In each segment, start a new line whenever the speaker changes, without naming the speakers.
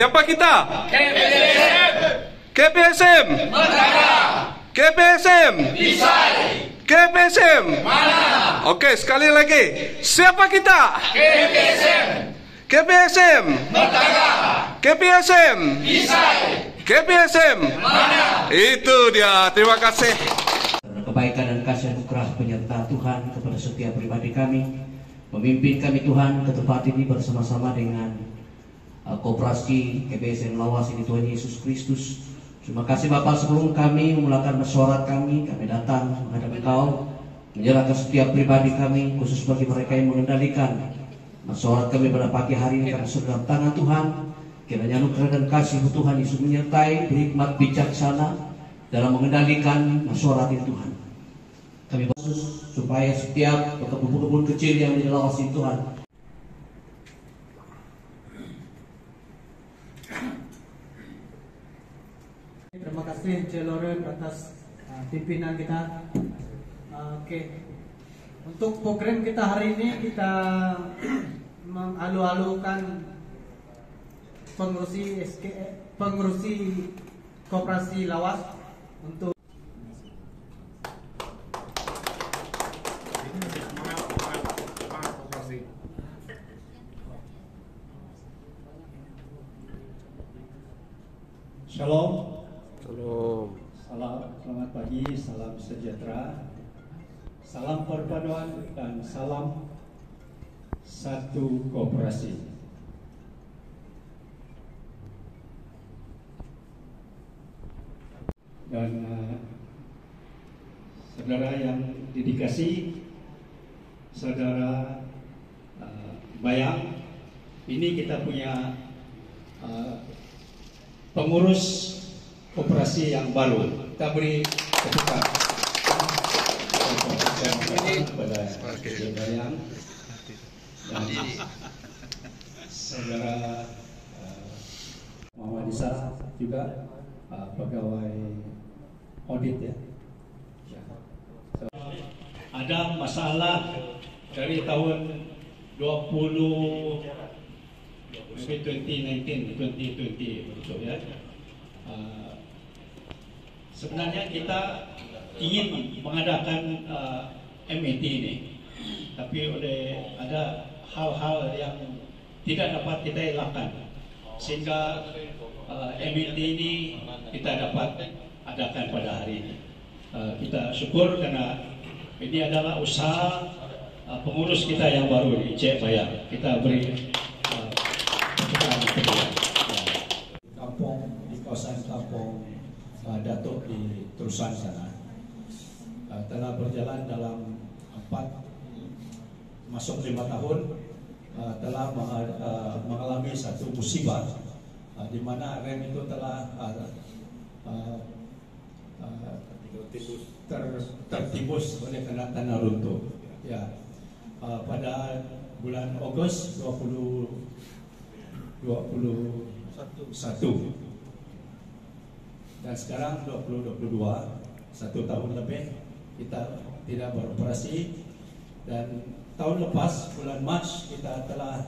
Siapa kita?
KPSM.
KPSM.
Merdeka.
KPSM.
Pisai.
KPSM.
Mana?
Oke, sekali lagi. Siapa kita?
KPSM.
KPSM.
Merdeka.
KPSM.
Pisai.
KPSM.
Mana?
Itu dia. Terima kasih.
Kebaikan dan kasih anugerah penyertaan Tuhan kepada setiap pribadi kami, memimpin kami Tuhan ke tempat ini bersama-sama dengan Koperasi KPSM Lawas ini Tuhan Yesus Kristus. Terima kasih Bapak, sebelum kami memulakan mesyuarat kami datang menghadap Engkau, menyerahkan setiap pribadi kami, khusus bagi mereka yang mengendalikan mesyuarat kami pada pagi hari ini, kami sudah dalam tangan Tuhan. Kiranya anugerah dan kasih Tuhan Yesus menyertai, berhikmat bijaksana dalam mengendalikan mesyuarat ini Tuhan. Kami khusus supaya setiap kebun-kebun kecil yang dilawasi Tuhan.
Terima kasih Celoren atas pimpinan kita. Oke. Untuk program kita hari ini kita mengalu-alukan pengurusi Koperasi Lawas untuk
Shalom.
Shalom.
Selamat pagi, salam sejahtera, salam perpaduan dan salam satu koperasi. Dan saudara yang dikasihi, saudara Bayang, ini kita punya pengurus koperasi yang baru. Kita beri kepada Bayang dan saudara Muhammad Isa juga pegawai audit ya. Ada masalah dari tahun 2019 betul ya. Sebenarnya kita ingin mengadakan MAT ini, tapi ada hal-hal yang tidak dapat kita elakkan, sehingga MAT ini kita dapat adakan pada hari ini. Kita syukur karena ini adalah usaha pengurus kita yang baru di Cek Bayang. Kita beri kampung di kawasan kampung Datuk di Terusan sana telah berjalan dalam 5 tahun, telah mengalami satu musibah di mana rem itu telah tertimbus oleh kena tanah runtuh. Ya, pada bulan Agustus 2021 dan sekarang 2022, 1 tahun lebih kita tidak beroperasi. Dan tahun lepas bulan Mac kita telah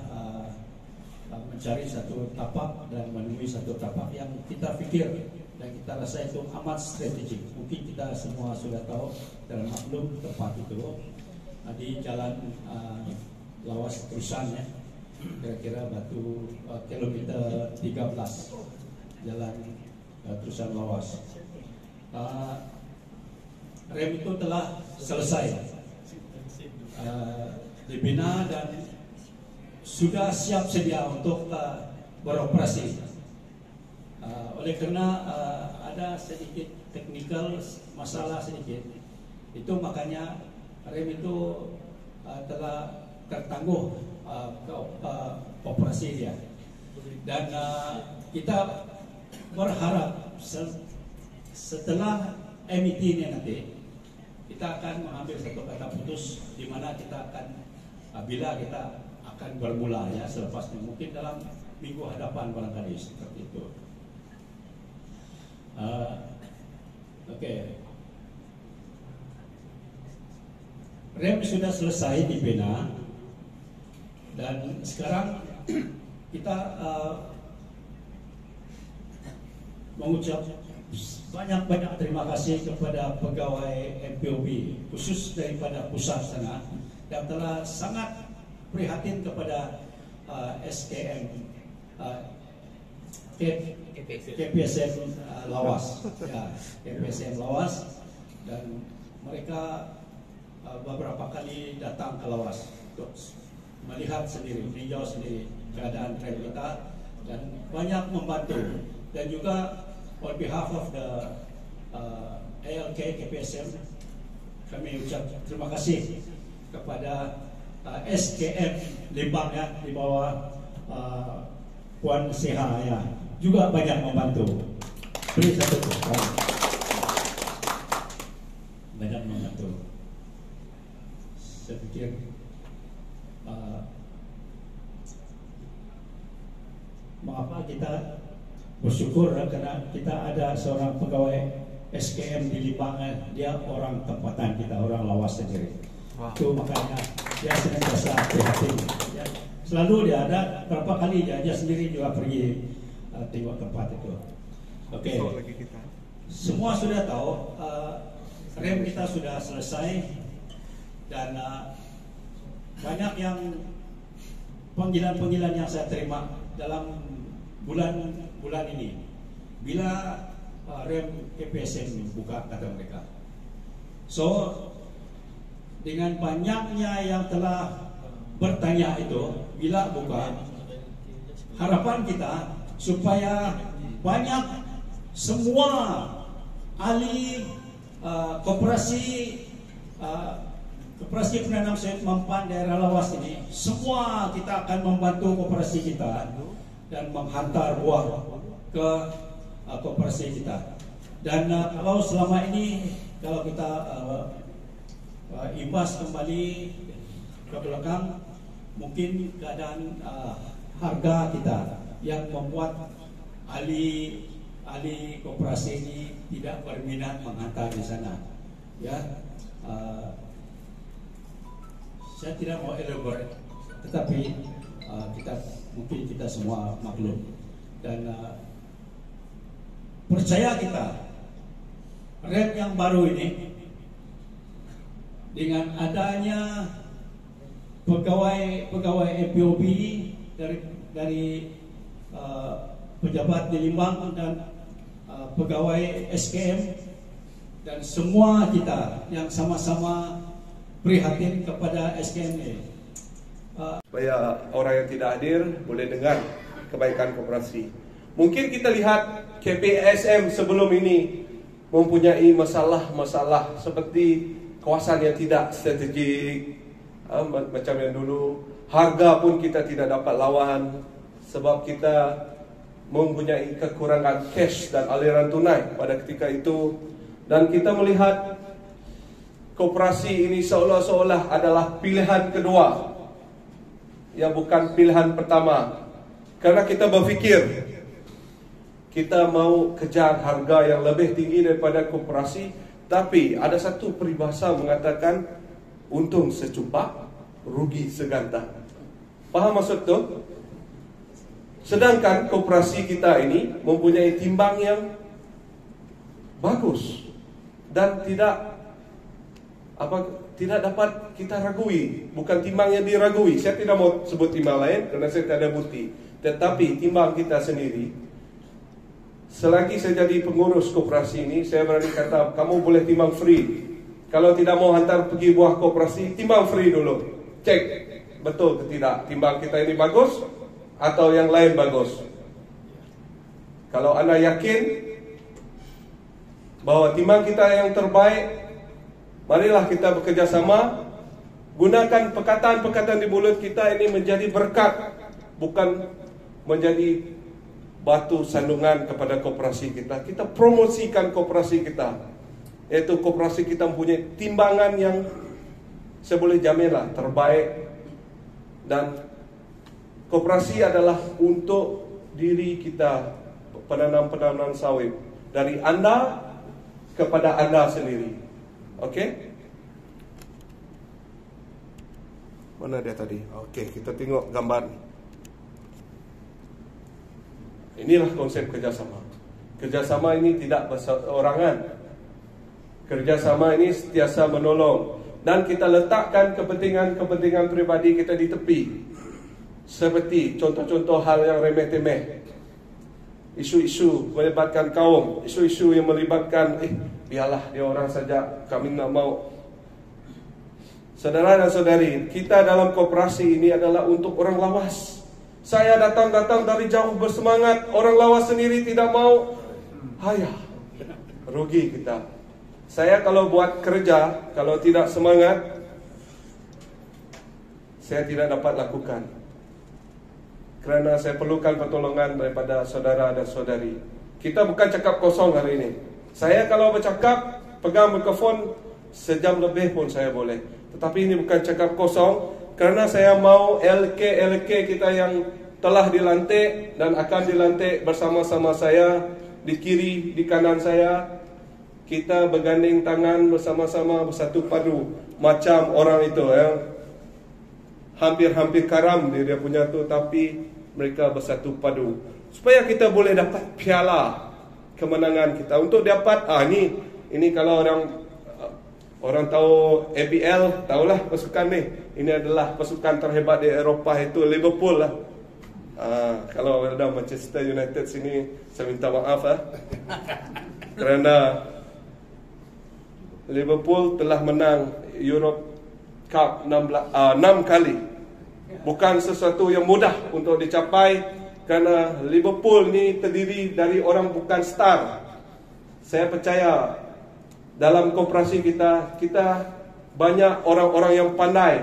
mencari satu tapak dan menemui satu tapak yang kita fikir dan kita rasa itu amat strategik. Mungkin kita semua sudah tahu dalam maklum tempat itu di jalan Lawas Terusan ya, kira-kira batu kilometer 13 jalan Terusan Lawas. Rem itu telah selesai dibina dan sudah siap sedia untuk beroperasi. Oleh karena ada sedikit teknikal masalah sedikit, itu makanya rem itu telah tertangguh operasi dia. Dan kita berharap setelah MIT ini nanti kita akan mengambil satu kata putus di mana kita akan bila kita akan bermula ya selepasnya, mungkin dalam minggu hadapan barangkali seperti itu. Oke. Rem sudah selesai dibina dan dan sekarang kita mengucap banyak-banyak terima kasih kepada pegawai MPOB khusus daripada pusat sana yang telah sangat prihatin kepada SKM KPSM Lawas, ya, KPSM Lawas, dan mereka beberapa kali datang ke Lawas untuk melihat sendiri, meninjau sendiri keadaan rem kita dan banyak membantu. Dan juga on behalf of the ALK KPSM, kami ucap terima kasih kepada SKM Limbang ya, di bawah Puan Seha ya, juga banyak membantu. Beri satu tepuk. Banyak membantu. Saya pikir mengapa kita bersyukur karena kita ada seorang pegawai SKM di Limbang, dia orang tempatan kita, orang Lawas sendiri. Itu makanya dia senantiasa prihatin. Ya, selalu dia ada, berapa kali dia sendiri juga pergi tengok tempat itu. Oke. Semua sudah tahu rem kita sudah selesai dan banyak yang panggilan-panggilan yang saya terima dalam bulan ini. Bila rem KPSM buka, kata mereka. So dengan banyaknya yang telah bertanya itu, bila buka, harapan kita supaya banyak semua ahli koperasi penanam sawit mempan daerah Lawas ini, semua kita akan membantu koperasi kita dan menghantar buah ke koperasi kita. Dan kalau selama ini kalau kita imbas kembali ke belakang, mungkin keadaan harga kita yang membuat ahli koperasi ini tidak berminat menghantar di sana. Ya, saya tidak mau elaborate, tetapi kita semua maklum dan percaya kita rem yang baru ini dengan adanya pegawai MPOB dari pejabat di Limbang dan pegawai SKM dan semua kita yang sama-sama prihatin kepada SKM ini.
Supaya orang yang tidak hadir boleh dengar kebaikan koperasi. Mungkin kita lihat KPSM sebelum ini mempunyai masalah-masalah seperti kawasan yang tidak strategik, macam yang dulu. Harga pun kita tidak dapat lawan sebab kita mempunyai kekurangan cash dan aliran tunai pada ketika itu. Dan kita melihat koperasi ini seolah-olah adalah pilihan kedua, yang bukan pilihan pertama. Karena kita berfikir kita mau kejar harga yang lebih tinggi daripada koperasi, tapi ada satu peribahasa mengatakan untung secumpak, rugi segantang. Faham maksud tu? Sedangkan koperasi kita ini mempunyai timbang yang bagus dan tidak dapat kita ragui. Bukan timbang yang diragui. Saya tidak mau sebut timbang lain kerana saya tidak ada bukti. Tetapi timbang kita sendiri, selagi saya jadi pengurus koperasi ini, saya berani kata kamu boleh timbang free. Kalau tidak mau hantar pergi buah koperasi, timbang free dulu. Cek betul ke tidak timbang kita ini bagus atau yang lain bagus. Kalau anda yakin bahwa timbang kita yang terbaik, marilah kita bekerjasama. Gunakan perkataan-perkataan di mulut kita ini menjadi berkat, bukan menjadi batu sandungan kepada koperasi kita. Kita promosikan koperasi kita, yaitu koperasi kita mempunyai timbangan yang saya boleh jaminlah terbaik. Dan koperasi adalah untuk diri kita, penanam-penanam sawit, dari anda kepada anda sendiri. Okey? Mana dia tadi? Okey, kita tengok gambar. Inilah konsep kerjasama. Kerjasama ini tidak berseorangan. Kerjasama ini sentiasa menolong. Dan kita letakkan kepentingan-kepentingan pribadi kita di tepi. Seperti contoh-contoh hal yang remeh-temeh. Isu-isu melibatkan kaum, isu-isu yang melibatkan biarlah dia orang saja, kami tak mau. Saudara dan saudari, kita dalam koperasi ini adalah untuk orang lawas. Saya datang dari jauh bersemangat, orang lawas sendiri tidak mau. Hayah, rugi kita. Saya kalau buat kerja, kalau tidak semangat, saya tidak dapat lakukan. Kerana saya perlukan pertolongan daripada saudara dan saudari. Kita bukan cakap kosong hari ini. Saya kalau bercakap, pegang mikrofon sejam lebih pun saya boleh. Tetapi ini bukan cakap kosong, kerana saya mau LK kita yang telah dilantik dan akan dilantik bersama-sama saya, di kiri, di kanan saya. Kita berganding tangan bersama-sama, bersatu padu. Macam orang itu hampir-hampir karam dia punya tu, tapi mereka bersatu padu. Supaya kita boleh dapat piala kemenangan kita. Untuk dapat, ini kalau orang tahu ABL, tahulah pasukan ni. Ini adalah pasukan terhebat di Eropah, itu Liverpool lah. Kalau ada Manchester United sini, saya minta maaf kerana Liverpool telah menang Europe Cup 6 kali. Bukan sesuatu yang mudah untuk dicapai, kerana Liverpool ni terdiri dari orang bukan star. Saya percaya dalam koperasi kita banyak orang-orang yang pandai,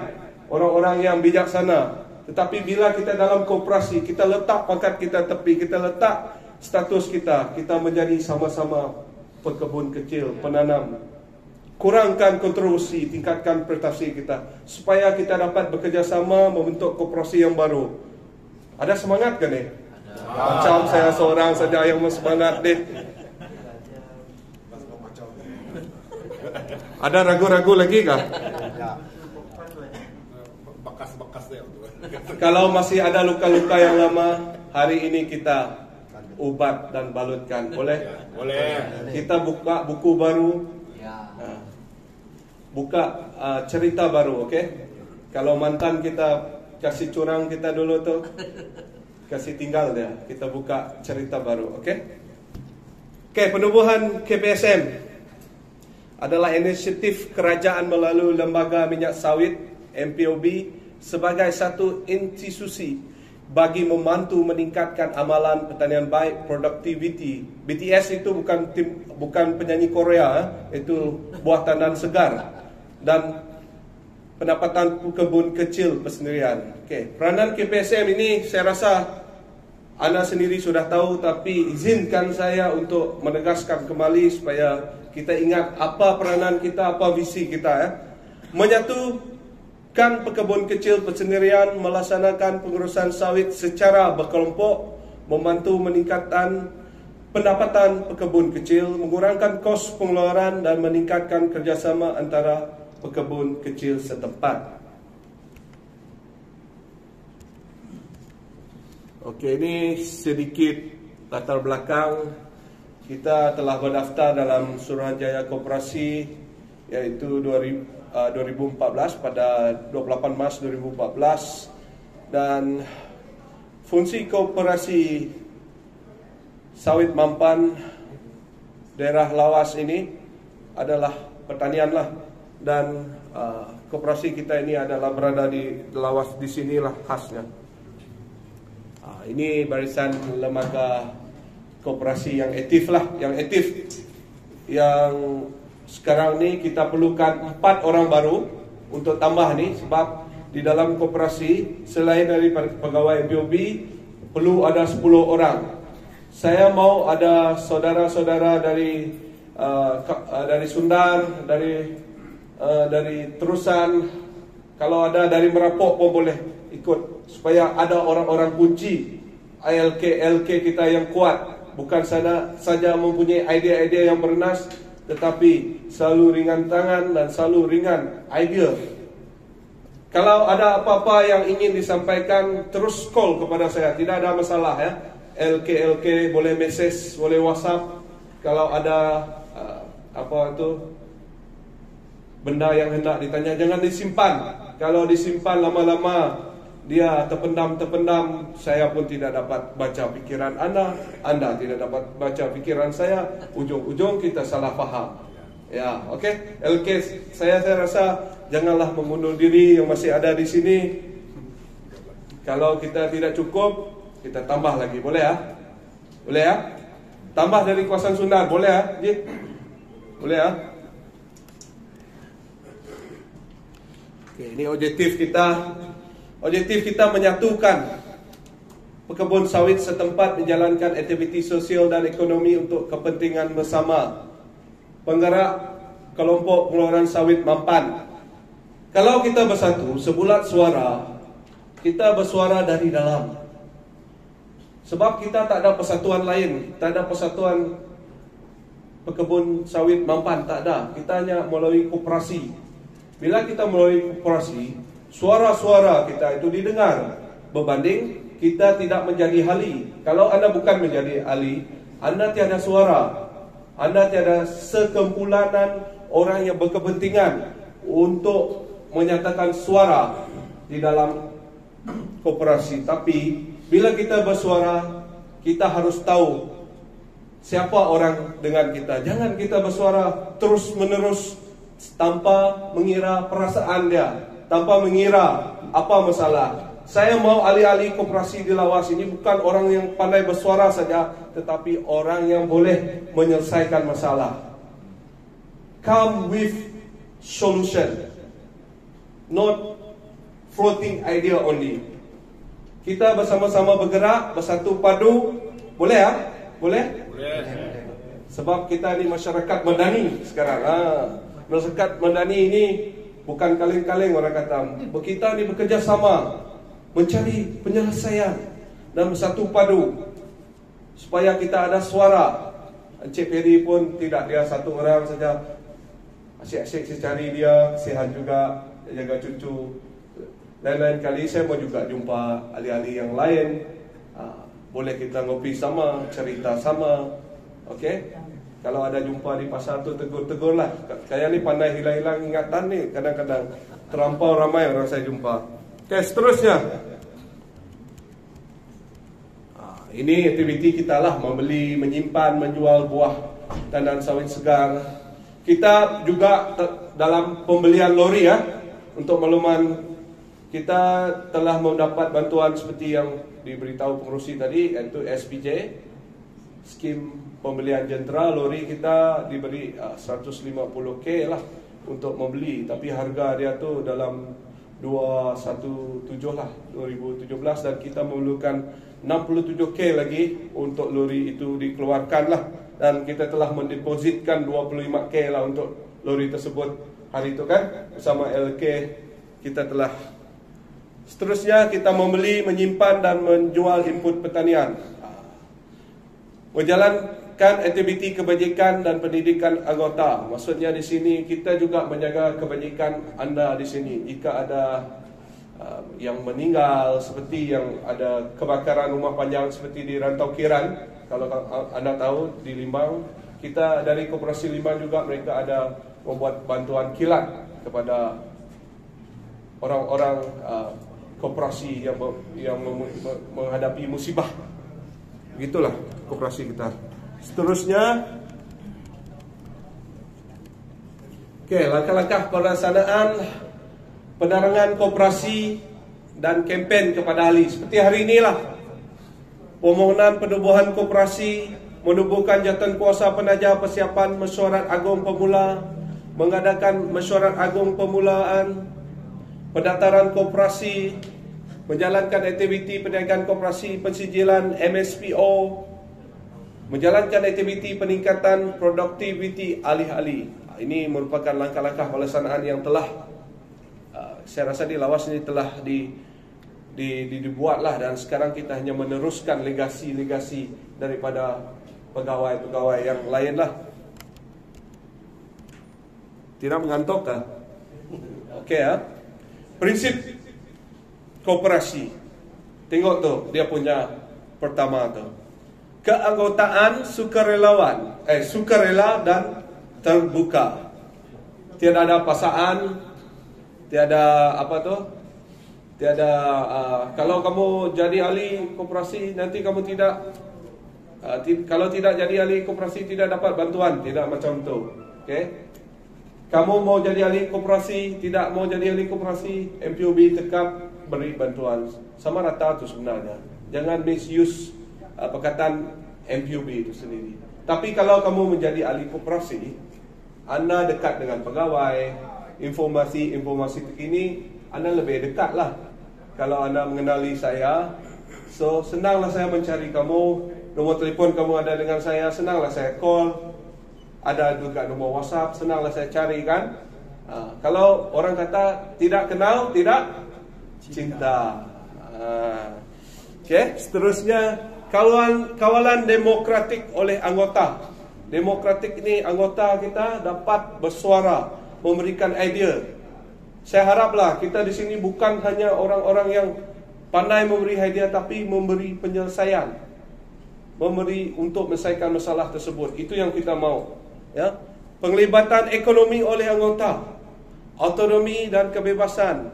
orang-orang yang bijaksana. Tetapi bila kita dalam koperasi, kita letak pangkat kita tepi, kita letak status kita menjadi sama-sama pekebun kecil, penanam. Kurangkan kontroversi, tingkatkan prestasi kita, supaya kita dapat bekerjasama membentuk koperasi yang baru. Ada semangat kan ni? Macam saya seorang saja yang bersemangat deh. Ada ragu-ragu lagi kah?
Bekas-bekas dia.
Kalau masih ada luka-luka yang lama, hari ini kita ubat dan balutkan. Boleh?
Boleh.
Kita buka buku baru. Buka cerita baru, okey? Kalau mantan kita kasih curang kita dulu tu, kasih tinggal dia. Kita buka cerita baru, okey? Okey, penubuhan KPSM adalah inisiatif kerajaan melalui Lembaga Minyak Sawit MPOB sebagai satu institusi bagi membantu meningkatkan amalan pertanian baik, produktiviti. BTS itu bukan penyanyi Korea, itu buah tandan segar dan pendapatan kebun kecil persendirian. Okey, peranan KPSM ini saya rasa anda sendiri sudah tahu, tapi izinkan saya untuk menegaskan kembali supaya kita ingat apa peranan kita, apa visi kita. Menyatukan pekebun kecil persendirian, melaksanakan pengurusan sawit secara berkelompok, membantu meningkatkan pendapatan pekebun kecil, mengurangkan kos pengeluaran dan meningkatkan kerjasama antara pekebun kecil setempat. Okey, ini sedikit latar belakang. Kita telah berdaftar dalam Suruhanjaya Koperasi iaitu 2014 pada 28 Mac 2014, dan fungsi Koperasi Sawit Mampan daerah lawas ini adalah pertanian lah. Dan koperasi kita ini adalah berada di lawas, di sinilah khasnya. Ini barisan lembaga koperasi yang aktif lah, yang sekarang ni kita perlukan 4 orang baru untuk tambah ni, sebab di dalam koperasi selain dari pegawai MPOB perlu ada 10 orang. Saya mau ada saudara-saudara dari Sundar, dari Terusan, kalau ada dari Merapok pun boleh ikut, supaya ada orang-orang kunci LK kita yang kuat, bukan saja mempunyai idea-idea yang bernas, tetapi selalu ringan tangan dan selalu ringan idea. Kalau ada apa-apa yang ingin disampaikan, terus call kepada saya, tidak ada masalah LK boleh message, boleh WhatsApp kalau ada benda yang hendak ditanya. Jangan disimpan. Kalau disimpan lama-lama dia terpendam, saya pun tidak dapat baca pikiran anda tidak dapat baca pikiran saya, ujung-ujung kita salah faham. Ya, okey. LK, saya rasa janganlah mengundur diri yang masih ada di sini. Kalau kita tidak cukup, kita tambah lagi, boleh ya? Boleh ya? Tambah dari kawasan Sundar, boleh ya? Boleh ya? Okey, ini objektif kita. Objektif kita menyatukan pekebun sawit setempat menjalankan aktiviti sosial dan ekonomi untuk kepentingan bersama. Penggerak kelompok pengeluaran sawit Mampan. Kalau kita bersatu, sebulat suara, kita bersuara dari dalam. Sebab kita tak ada persatuan lain, tak ada persatuan pekebun sawit Mampan, tak ada. Kita hanya melalui koperasi. Bila kita melalui koperasi, suara-suara kita itu didengar. Berbanding kita tidak menjadi ahli. Kalau anda bukan menjadi ahli, anda tiada suara. Anda tiada sekumpulan orang yang berkepentingan untuk menyatakan suara di dalam koperasi. Tapi bila kita bersuara, kita harus tahu siapa orang dengan kita. Jangan kita bersuara terus menerus tanpa mengira perasaan dia, tanpa mengira apa masalah. Saya mau ahli-ahli koperasi di Lawas ini bukan orang yang pandai bersuara saja, tetapi orang yang boleh menyelesaikan masalah. Come with solution, not floating idea only. Kita bersama-sama bergerak, bersatu padu. Boleh ya? Boleh?
Boleh.
Sebab kita ni masyarakat madani sekarang. Masyarakat madani ini bukan kaleng-kaleng orang kata. Kita ni bekerja sama, mencari penyelesaian dan bersatu padu supaya kita ada suara. Encik Peri pun tidak dia satu orang saja, asyik-asyik saya cari dia, sihat juga, jaga cucu. Lain-lain kali saya mau juga jumpa ahli-ahli yang lain. Boleh kita ngopi sama, cerita sama. Okey? Kalau ada jumpa di pasar tu, tegur-tegur lah. Saya ni pandai hilang-hilang ingatan ni. Kadang-kadang terlampau ramai orang saya jumpa. Okey, seterusnya. Ini aktiviti kita lah, membeli, menyimpan, menjual buah tandan sawit segar. Kita juga dalam pembelian lori ya. Untuk makluman, kita telah mendapat bantuan seperti yang diberitahu pengerusi tadi, iaitu SPJ, skim pembelian jentera. Lori kita diberi 150k lah untuk membeli, tapi harga dia tu dalam 217 lah 2017, dan kita memerlukan 67k lagi untuk lori itu dikeluarkan lah, dan kita telah mendepositkan 25k lah untuk lori tersebut hari itu kan, bersama LK kita telah. Seterusnya kita membeli, menyimpan dan menjual input pertanian. Menjalankan aktiviti kebajikan dan pendidikan anggota. Maksudnya di sini kita juga menjaga kebajikan anda di sini. Jika ada yang meninggal, seperti yang ada kebakaran rumah panjang seperti di Rantau Kiran, kalau anda tahu di Limbang, kita dari Koperasi Limbang juga mereka ada membuat bantuan kilat kepada orang-orang koperasi yang menghadapi musibah. Begitulah koperasi kita. Seterusnya, langkah-langkah pelaksanaan penerangan koperasi dan kempen kepada ahli. Seperti hari inilah, permohonan penubuhan koperasi, menubuhkan jawatankuasa penaja persiapan mesyuarat agung pemula, mengadakan mesyuarat agung pemulaan, pendaftaran koperasi, menjalankan aktiviti perniagaan koperasi, pensijilan MSPO, menjalankan aktiviti peningkatan produktiviti ahli-ahli. Ini merupakan langkah-langkah pelaksanaan yang telah saya rasa di Lawas ini telah dibuatlah, dan sekarang kita hanya meneruskan legasi-legasi daripada pegawai-pegawai yang lain lah. Tidak mengantuk kan? Okey ya. Prinsip koperasi. Tengok tu dia punya pertama tu. keanggotaan sukarela dan terbuka. Tiada ada paksaan, tiada kalau kamu jadi ahli koperasi nanti kamu tidak kalau tidak jadi ahli koperasi tidak dapat bantuan, tidak macam tu. Okey. Kamu mau jadi ahli koperasi, tidak mau jadi ahli koperasi, MPOB tetap beri bantuan. Sama rata tu sebenarnya. Jangan misuse perkataan MPOB itu sendiri. Tapi kalau kamu menjadi ahli koperasi, anda dekat dengan pegawai, informasi terkini, anda lebih dekat lah. Kalau anda mengenali saya, so senanglah saya mencari kamu. Nombor telefon kamu ada dengan saya, senanglah saya call. Ada juga nombor WhatsApp, senanglah saya cari kan. Kalau orang kata tidak kenal, tidak cinta. Okey, seterusnya kawalan demokratik oleh anggota. Demokratik ini anggota kita dapat bersuara, memberikan idea. Saya haraplah kita di sini bukan hanya orang-orang yang pandai memberi idea, tapi memberi penyelesaian. Memberi untuk menyelesaikan masalah tersebut. Itu yang kita mau. Ya, penglibatan ekonomi oleh anggota, autonomi dan kebebasan,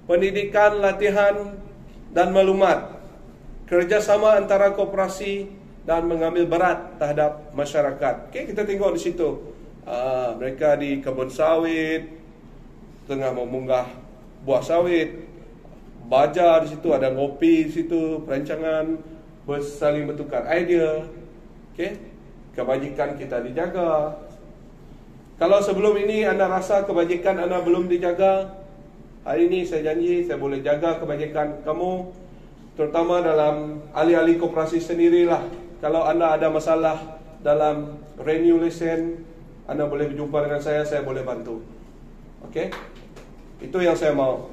pendidikan, latihan dan maklumat, kerjasama antara koperasi dan mengambil berat terhadap masyarakat. Okey, kita tengok di situ. Mereka di kebun sawit tengah memunggah buah sawit, baja di situ, ada ngopi di situ, perancangan, saling bertukar idea. Okey. Kebajikan kita dijaga. Kalau sebelum ini anda rasa kebajikan anda belum dijaga, hari ini saya janji saya boleh jaga kebajikan kamu, terutama dalam ahli-ahli koperasi sendirilah. Kalau anda ada masalah dalam renew lesen, anda boleh berjumpa dengan saya boleh bantu. Okey? Itu yang saya mau.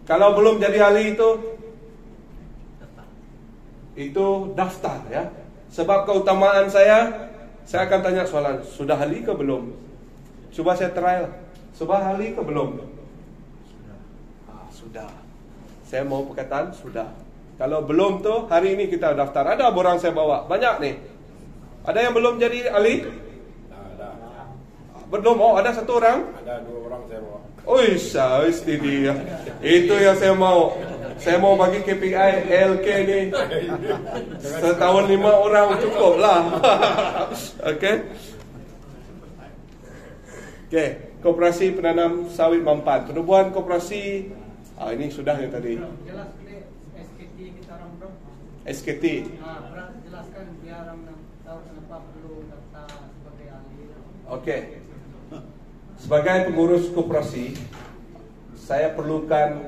Kalau belum jadi ahli itu daftar ya. Sebab keutamaan saya akan tanya soalan, sudah ahli ke belum? Cuba saya trial. Sudah ahli ke belum? Sudah. Saya mau perkataan sudah. Kalau belum tu, hari ini kita daftar. Ada borang saya bawa, banyak nih. Ada yang belum jadi ahli?
Ada.
Belum? Oh, ada satu orang?
Ada 2 orang saya bawa.
Itu dia. Itu yang saya mau. Saya mau bagi KPI LK ni. Setahun 5 orang cukup lah. Okey. Okey, koperasi penanam sawit mampan. Penubuhan koperasi. Ini sudah yang tadi.
Jelas ni SKT kita orang bro.
SKT.
Berat jelaskan biar orang tahu kenapa perlu daftar sebagai ahli.
Okey. Sebagai pengurus koperasi, saya perlukan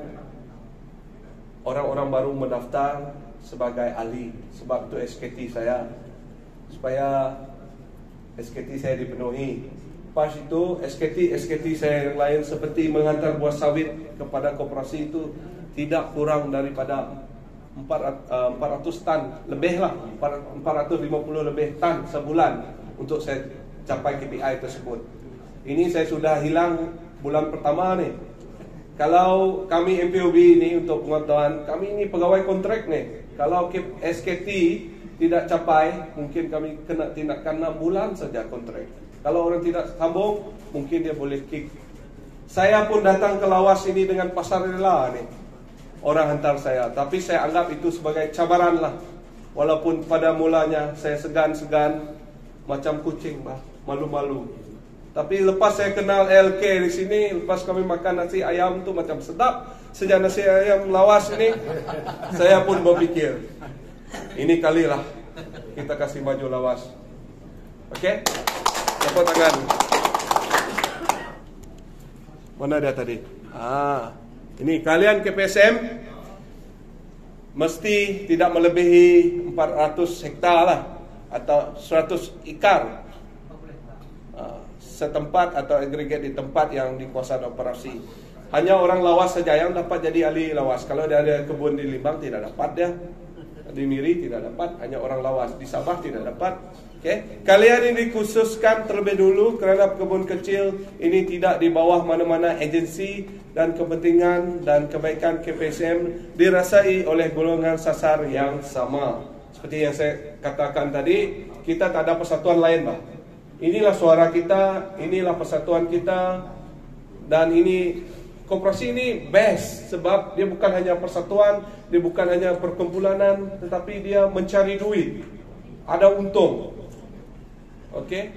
orang-orang baru mendaftar sebagai ahli. Sebab itu SKT saya, supaya SKT saya dipenuhi. Pas itu SKT saya yang lain seperti menghantar buah sawit kepada koperasi itu tidak kurang daripada 400 tan lebih lah, 450 lebih tan sebulan untuk saya capai KPI tersebut. Ini saya sudah hilang bulan pertama ni. Kalau kami MPOB ini untuk pengetahuan, kami ini pegawai kontrak ni. Kalau SKT tidak capai, mungkin kami kena tindakan 6 bulan saja kontrak. Kalau orang tidak sambung, mungkin dia boleh kick. Saya pun datang ke lawas ini dengan pasar rela ni. Orang hantar saya, tapi saya anggap itu sebagai cabaran lah. Walaupun pada mulanya saya segan-segan macam kucing lah, malu-malu. Tapi lepas saya kenal LK di sini, lepas kami makan nasi ayam tu macam sedap. Sejak nasi ayam lawas ini, saya pun berfikir, ini kalilah kita kasih baju lawas. Okey? Tepuk tangan. Mana dia tadi? Ini kalian KPSM mesti tidak melebihi 400 hektar lah, atau 100 ekar setempat atau agregat di tempat yang dikuasai operasi. Hanya orang lawas saja yang dapat jadi ahli lawas. Kalau dia ada kebun di Limbang tidak dapat dia. Di Miri tidak dapat, hanya orang lawas. Di Sabah tidak dapat. Okay. Kalian ini dikhususkan terlebih dulu kerana kebun kecil ini tidak di bawah mana-mana agensi, dan kepentingan dan kebaikan KPSM dirasai oleh golongan sasar yang sama. seperti yang saya katakan tadi, kita tak ada persatuan lain, bah. Inilah suara kita, inilah persatuan kita, dan ini koperasi ini best sebab dia bukan hanya persatuan, dia bukan hanya perkumpulan, tetapi dia mencari duit, ada untung. Okey,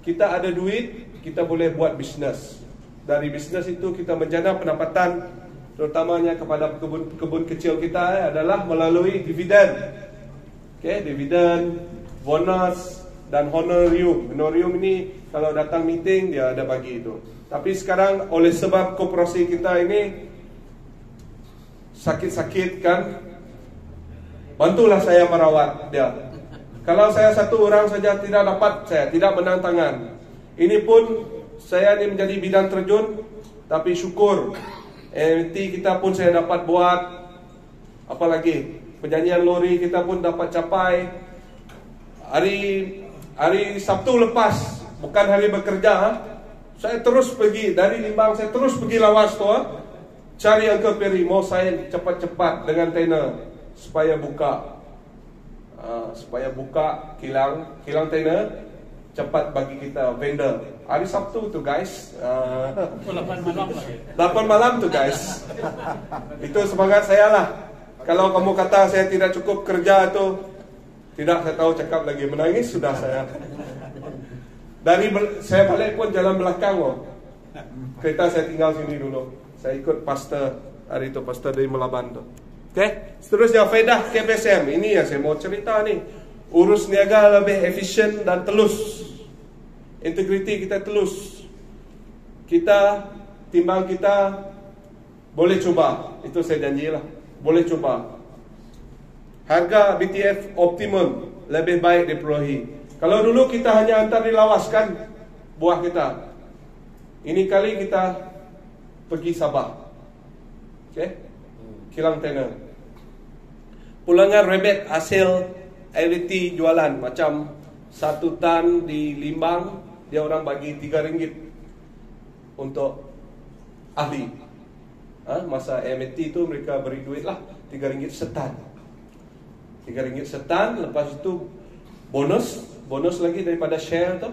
kita ada duit, kita boleh buat bisnes. Dari bisnes itu kita menjana pendapatan, terutamanya kepada kebun kecil kita adalah melalui dividen. Okey, dividen, bonus dan honorarium. Honorarium ini kalau datang meeting dia ada bagi itu. Tapi sekarang oleh sebab koperasi kita ini sakit-sakit kan, bantulah saya merawat dia. Kalau saya satu orang saja tidak dapat, saya tidak menang tangan. Ini pun saya ini menjadi bidang terjun, tapi syukur MT kita pun saya dapat buat. Apalagi perjanjian lori kita pun dapat capai. Hari Sabtu lepas, bukan hari bekerja, saya terus pergi dari Limbang, saya terus pergi lawas tu, cari Uncle Perry, mau saya cepat-cepat dengan tena supaya buka, kilang tena cepat bagi kita vendor. Hari Sabtu tu guys, 8 malam tu guys. Itu semangat saya lah. Kalau kamu kata saya tidak cukup kerja tu, tidak, saya tahu cakap lagi, menangis sudah saya. Saya balik pun jalan belakang kereta saya tinggal sini dulu. Saya ikut pastor hari itu, pastor dari Melaban tu. Okay, seterusnya faedah KPSM. Ini yang saya mau cerita ni. Urus niaga lebih efisien dan telus. Integriti kita telus. Kita, timbang kita boleh cuba. Itu saya janjilah, boleh cuba. Harga BTF optimum lebih baik diperolehi. Kalau dulu kita hanya hantar dilawaskan buah kita, ini kali kita pergi Sabah. Okay, kilang tena. Pulangan rebate hasil LT jualan, macam 1 tan di Limbang, dia orang bagi RM3 untuk ahli. Masa MT itu mereka beri duit lah RM3 setan. RM3 setan, lepas itu bonus lagi daripada share tu.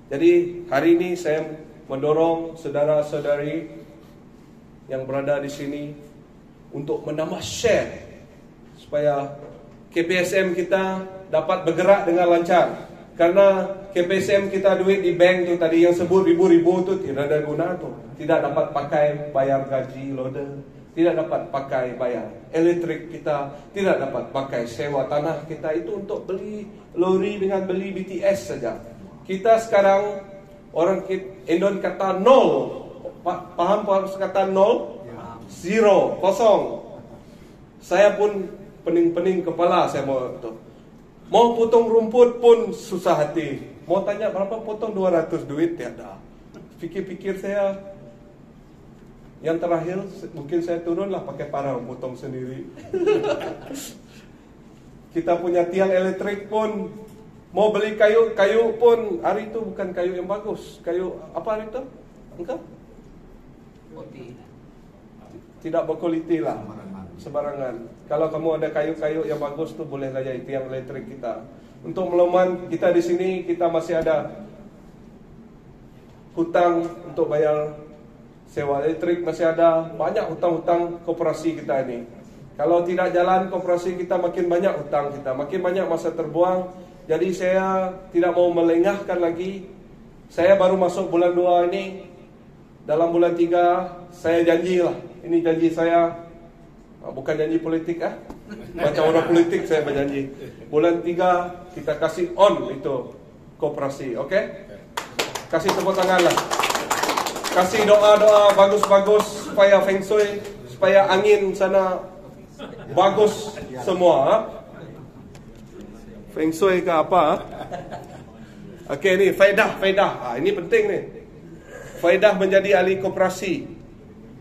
Jadi hari ini saya mendorong saudara-saudari yang berada di sini untuk menambah share supaya KPSM kita dapat bergerak dengan lancar. Karena KPSM kita duit di bank tu tadi yang sebut ribu-ribu tu tidak ada guna tu. Tidak dapat pakai bayar gaji loader, tidak dapat pakai bayar elektrik kita, tidak dapat pakai sewa tanah kita. Itu untuk beli lori dengan beli BTS saja. Kita sekarang orang Indon kata nol. Paham kata nol? Zero, kosong. Saya pun pening-pening kepala saya mau potong rumput pun susah hati. Mau tanya berapa potong 200 duit tiada. Fikir-fikir saya, yang terakhir mungkin saya turunlah pakai parang potong sendiri. Kita punya tiang elektrik pun mau beli kayu pun hari itu bukan kayu yang bagus. Kayu apa hari itu? Engkau? Tidak berkualiti lah, sembarangan. Kalau kamu ada kayu-kayu yang bagus tu bolehlah jadi tiang elektrik kita. Untuk Meloman kita di sini kita masih ada hutang untuk bayar sewa elektrik, masih ada banyak hutang-hutang koperasi kita ini. Kalau tidak jalan koperasi kita, makin banyak hutang kita, makin banyak masa terbuang. Jadi saya tidak mau melengahkan lagi. Saya baru masuk bulan 2 ini. Dalam bulan 3 saya janjilah, ini janji saya, bukan janji politik macam orang politik saya berjanji. Bulan 3 kita kasih on itu koperasi, okey? Kasih tepuk tangan lah. Kasih doa-doa bagus-bagus supaya feng shui, supaya angin sana bagus semua. Feng shui ke apa? Okey, ni faedah. Ini penting ni. Faedah menjadi ahli koperasi.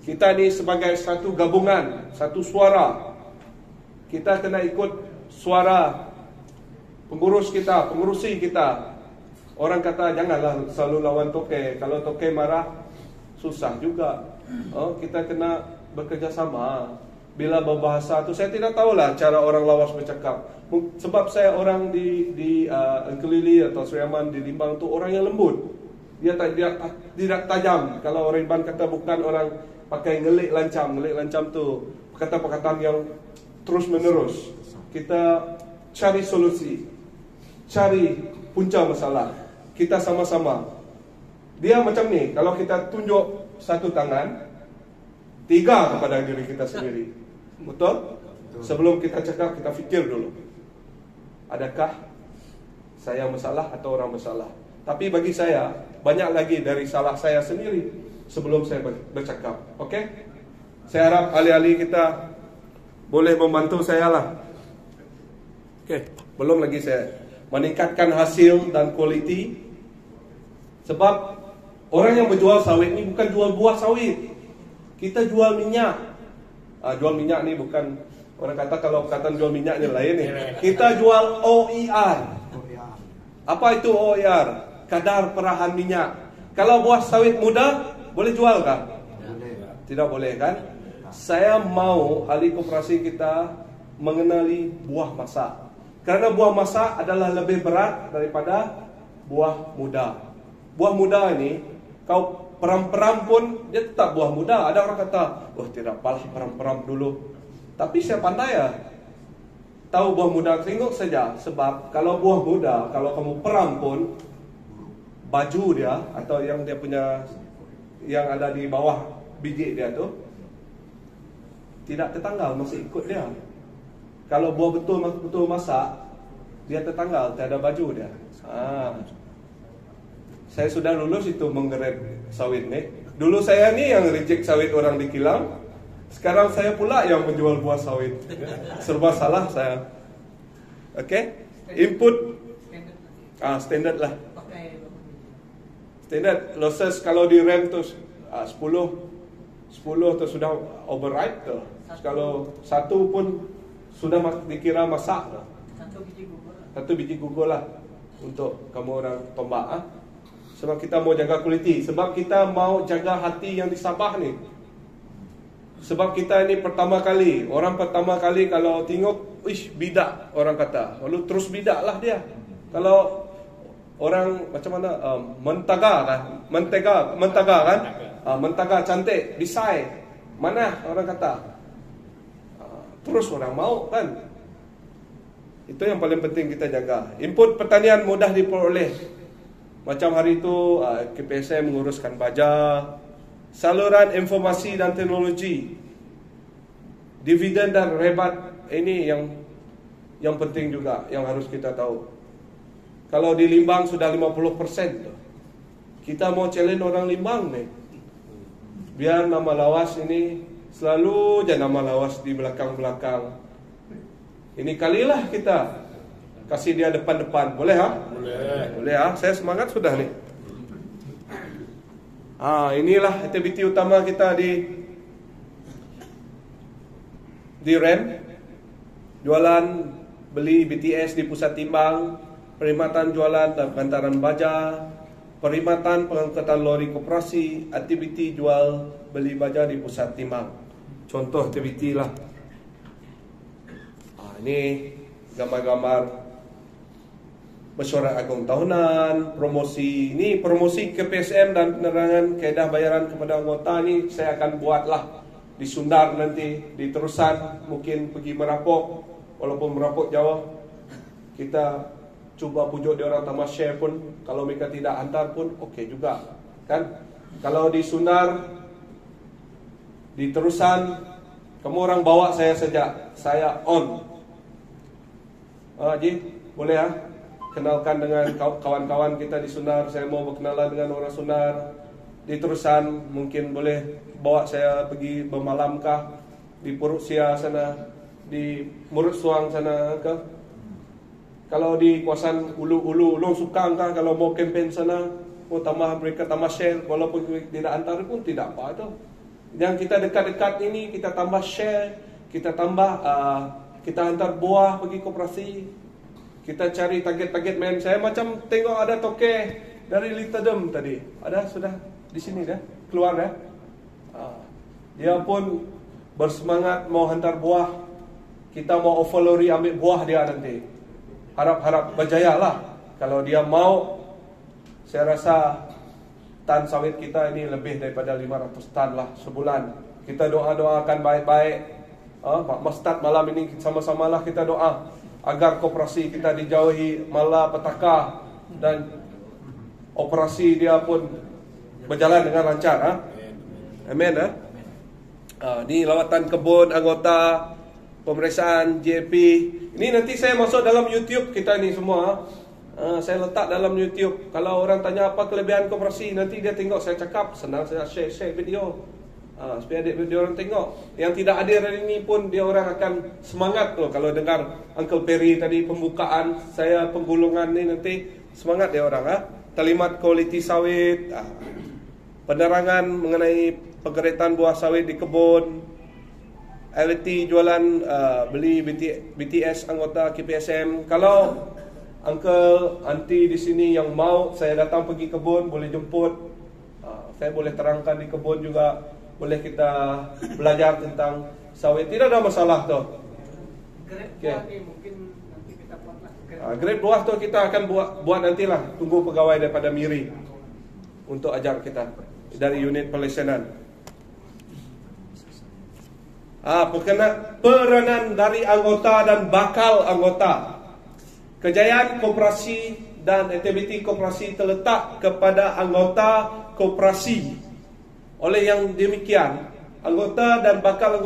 Kita ni sebagai satu gabungan, satu suara. Kita kena ikut suara pengurusi kita. Orang kata janganlah selalu lawan toke. Kalau toke marah susah juga. Kita kena bekerja sama. bila berbahasa tu, saya tidak tahulah cara orang lawas bercakap. Sebab saya orang di Engkelili atau Seriaman di Limbang tu orang yang lembut. Dia tidak tajam. Kalau orang Iban kata bukan orang pakai ngelik lancam. Ngelik lancam tu perkataan-perkataan yang terus menerus. Kita cari solusi, cari punca masalah. Kita sama-sama. Dia macam ni, kalau kita tunjuk satu tangan, 3 kepada diri kita sendiri. Betul? Sebelum kita cakap, kita fikir dulu. Adakah saya masalah atau orang bersalah? Tapi bagi saya, banyak lagi dari salah saya sendiri sebelum saya bercakap. Okey? Saya harap ahli-ahli kita boleh membantu saya lah. Okey, belum lagi saya meningkatkan hasil dan kualiti. Sebab orang yang berjual sawit ni bukan jual buah sawit. Kita jual minyak. Jual minyak ni bukan, orang kata kalau perkataan jual minyak ni lain ni. Kita jual OER. Apa itu OER? Kadar perahan minyak. Kalau buah sawit muda boleh jual kah? Tidak boleh kan? Saya mau ahli koperasi kita mengenali buah masak. Kerana buah masak adalah lebih berat daripada buah muda. Buah muda ini, kau peram-peram pun dia tetap buah muda. Ada orang kata, oh tidak apalah peram-peram dulu. Tapi saya pandai ya. Tahu buah muda, tengok saja. Sebab kalau buah muda, kalau kamu peram pun, baju dia atau yang dia punya, yang ada di bawah biji dia tu tidak tertanggal, masih ikut dia. Kalau buah betul masak, dia tertanggal, tak ada baju dia. Saya sudah lulus itu menggeret sawit ni. Dulu saya ni yang reject sawit orang di kilang. Sekarang saya pula yang menjual buah sawit. Serba salah saya. Okey, input standard lah. Standard losses kalau di RAM tu 10 tu sudah override tu. Kalau 1 pun sudah dikira masak lah. 1 biji gugur lah untuk kamu orang tombak. Sebab kita mau jaga kualiti. Sebab kita mau jaga hati yang di Sabah ni. Sebab kita ini pertama kali, orang pertama kali kalau tengok, ish bidak orang kata. Lalu terus bidak lah dia. Kalau orang macam mana, mentega kan? Mentega kan? Mentega cantik, bisai. Mana orang kata? Terus orang mau kan? Itu yang paling penting kita jaga. Input pertanian mudah diperoleh. Macam hari itu KPSM menguruskan baja, saluran informasi dan teknologi, dividen dan rebat. Ini yang penting juga, yang harus kita tahu. Kalau di Limbang sudah 50%, kita mau challenge orang Limbang nih. Biar nama lawas ini selalu aja nama lawas di belakang-belakang. Ini kalilah kita kasih dia depan-depan. Boleh ha? Boleh ha? Saya semangat sudah nih. Inilah aktiviti utama kita di REM. Jualan, beli BTS di pusat timbang, perkhidmatan jualan dan bantaran baja, perkhidmatan pengangkutan lori koperasi, aktiviti jual beli baja di pusat timbang. Contoh aktiviti lah. Ini gambar-gambar mesyuarat agung tahunan, promosi. Ini promosi KPSM dan penerangan kaedah bayaran kepada anggota ni saya akan buatlah di Sundar nanti, di Terusan, mungkin pergi Merapok, walaupun Merapok jauh. Kita cuba pujuk dia orang tambah share pun, kalau mereka tidak hantar pun okey juga. Kan? Kalau di Sundar, di Terusan, kamu orang bawa saya saja, saya on. Ji, boleh ya? Kenalkan dengan kawan-kawan kita di Sundar. Saya mau berkenalan dengan orang Sundar. Di Terusan mungkin boleh bawa saya pergi bermalamkah di Puruk Sia sana, di Murut Suang sana ke? Kalau di kawasan Ulu Long Sukang kah, kalau mau kempen sana, mau tambah mereka tambah share, walaupun tidak antar pun tidak apa itu. Yang kita dekat-dekat ini kita tambah share, kita tambah kita hantar buah pergi koperasi. Kita cari target-target main. Saya macam tengok ada toke dari Litadem tadi. Ada sudah di sini dah, keluar dah. Dia pun bersemangat mau hantar buah, kita mau overlori ambil buah dia nanti. Harap-harap berjaya lah. Kalau dia mau, saya rasa tan sawit kita ini lebih daripada 500 tan lah sebulan. Kita doa-doakan baik-baik. Pak Mastad malam ini sama-sama lah kita doa agar koperasi kita dijauhi malapetaka dan operasi dia pun berjalan dengan lancar. Amin. Ini lawatan kebun anggota, pemeriksaan JP. Ini nanti saya masuk dalam YouTube kita ni semua. Saya letak dalam YouTube. Kalau orang tanya apa kelebihan koperasi, nanti dia tengok saya cakap, senang saya share video. Supaya dia orang tengok. Yang tidak hadir hari ini pun dia orang akan semangat tuh kalau dengar Uncle Perry tadi pembukaan saya penggulungan ni, nanti semangat dia orang. Talimat kualiti sawit, penerangan mengenai pengeretan buah sawit di kebun, LT jualan beli BTS anggota KPSM. Kalau uncle, auntie di sini yang mau saya datang pergi kebun, boleh jemput. Saya boleh terangkan di kebun juga, boleh kita belajar tentang sawit. Tidak ada masalah tu.
Grade buah ni mungkin nanti kita buat lah.
Grade buah tu kita akan buat nantilah. Tunggu pegawai daripada MIRI untuk ajar kita dari unit pelesenan. Peranan dari anggota dan bakal anggota. Kejayaan koperasi dan aktiviti koperasi terletak kepada anggota koperasi. Oleh yang demikian, anggota dan bakal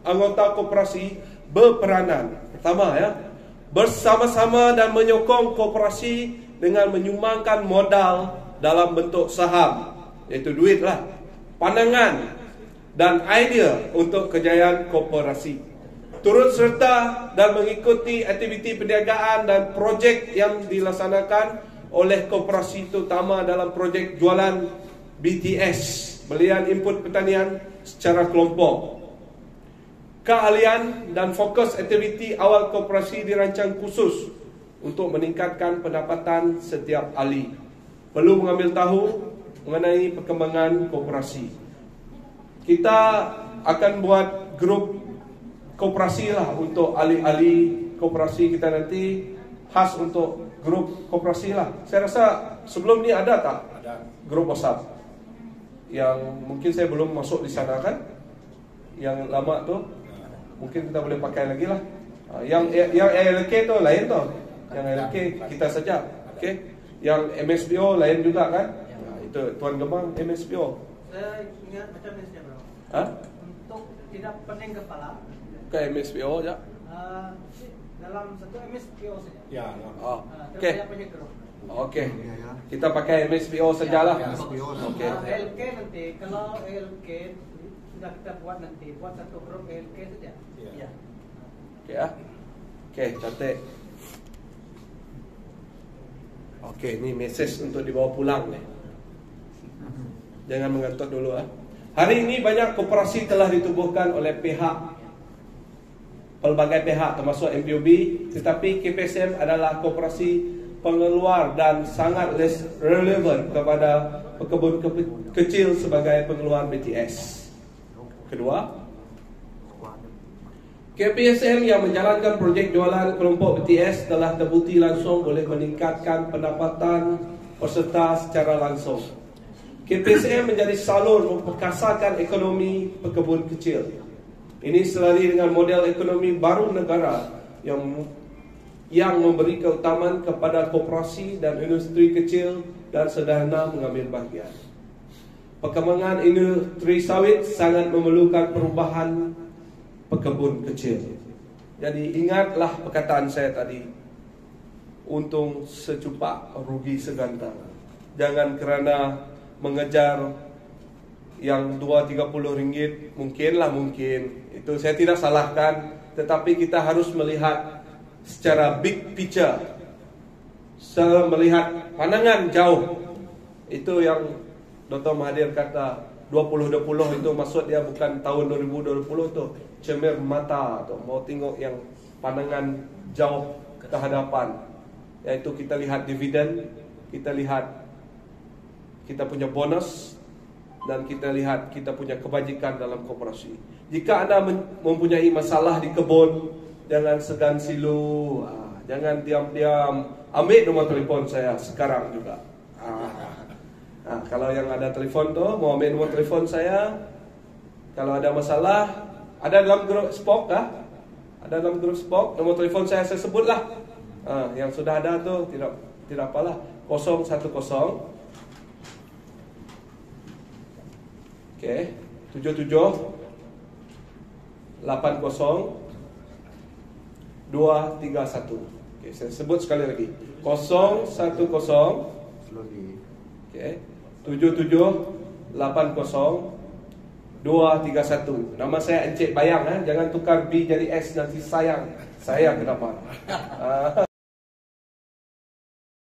anggota koperasi berperanan. Pertama bersama-sama dan menyokong koperasi dengan menyumbangkan modal dalam bentuk saham, iaitu duit lah, pandangan dan idea untuk kejayaan koperasi. Turut serta dan mengikuti aktiviti perniagaan dan projek yang dilaksanakan oleh koperasi, terutama dalam projek jualan BTS, belian input pertanian secara kelompok. Keahlian dan fokus aktiviti awal koperasi dirancang khusus untuk meningkatkan pendapatan setiap ahli. Perlu mengambil tahu mengenai perkembangan koperasi. Kita akan buat grup koperasi lah untuk ahli-ahli koperasi kita nanti, khas untuk grup koperasi lah. Saya rasa sebelum ni ada tak?
Ada.
Grup WhatsApp yang mungkin saya belum masuk di sana kan? Yang lama tu mungkin kita boleh pakai lagi lah. Yang ALK tu lain tu. Yang ALK kita saja. Okay? Yang MSBO lain juga kan? Itu Tuan Gemang MSBO.
Saya ingat macam ni saja, bro. Untuk tidak pening kepala,
ke MSBO je.
dalam satu MSPO saja.
Ya.
Okey.
Punya grup.
Okey. Kita pakai MSBO sajalah. Okey.
LK nanti, kalau LK sudah kita buat nanti, buat satu grup LK saja. Ya.
Okey ya. Okey, cantik. Okey, ni mesej untuk dibawa pulang ni. Jangan mengantuk dulu ah. Hari ini banyak koperasi telah ditubuhkan oleh pelbagai pihak termasuk MPOB, tetapi KPSM adalah koperasi pengeluar dan sangat relevan kepada pekebun kecil sebagai pengeluar BTS. Kedua, KPSM yang menjalankan projek jualan kelompok BTS telah terbukti langsung boleh meningkatkan pendapatan peserta secara langsung. KPSM menjadi salur memperkasakan ekonomi pekebun kecil. Ini selari dengan model ekonomi baru negara yang memberi keutamaan kepada koperasi dan industri kecil dan sederhana mengambil bahagian. Perkembangan industri sawit sangat memerlukan perubahan pekebun kecil. Jadi ingatlah perkataan saya tadi, untung secupak, rugi segantang. Jangan kerana mengejar yang 2-30 ringgit, mungkin itu saya tidak salahkan, tetapi kita harus melihat secara big picture, melihat pandangan jauh. Itu yang Dr. Mahathir kata 2020 itu maksud dia bukan tahun 2020 tu, cermin mata tu, mau tengok yang pandangan jauh ke hadapan, iaitu kita lihat dividen, kita lihat kita punya bonus, dan kita lihat kita punya kebajikan dalam koperasi. Jika Anda mempunyai masalah di kebun, jangan segan silu, jangan diam-diam. Ambil nomor telefon saya sekarang juga. Kalau yang ada telefon tuh, mau ambil nomor telefon saya. Kalau ada masalah, ada dalam grup Spoke kah? Ada dalam grup Spoke, nomor telefon saya sebutlah. Yang sudah ada tuh tidak apalah. 010 77 80 231. Saya sebut sekali lagi. 010 77 80 231. Nama saya Encik Bayang, jangan tukar B jadi S nanti sayang. Saya kenapa?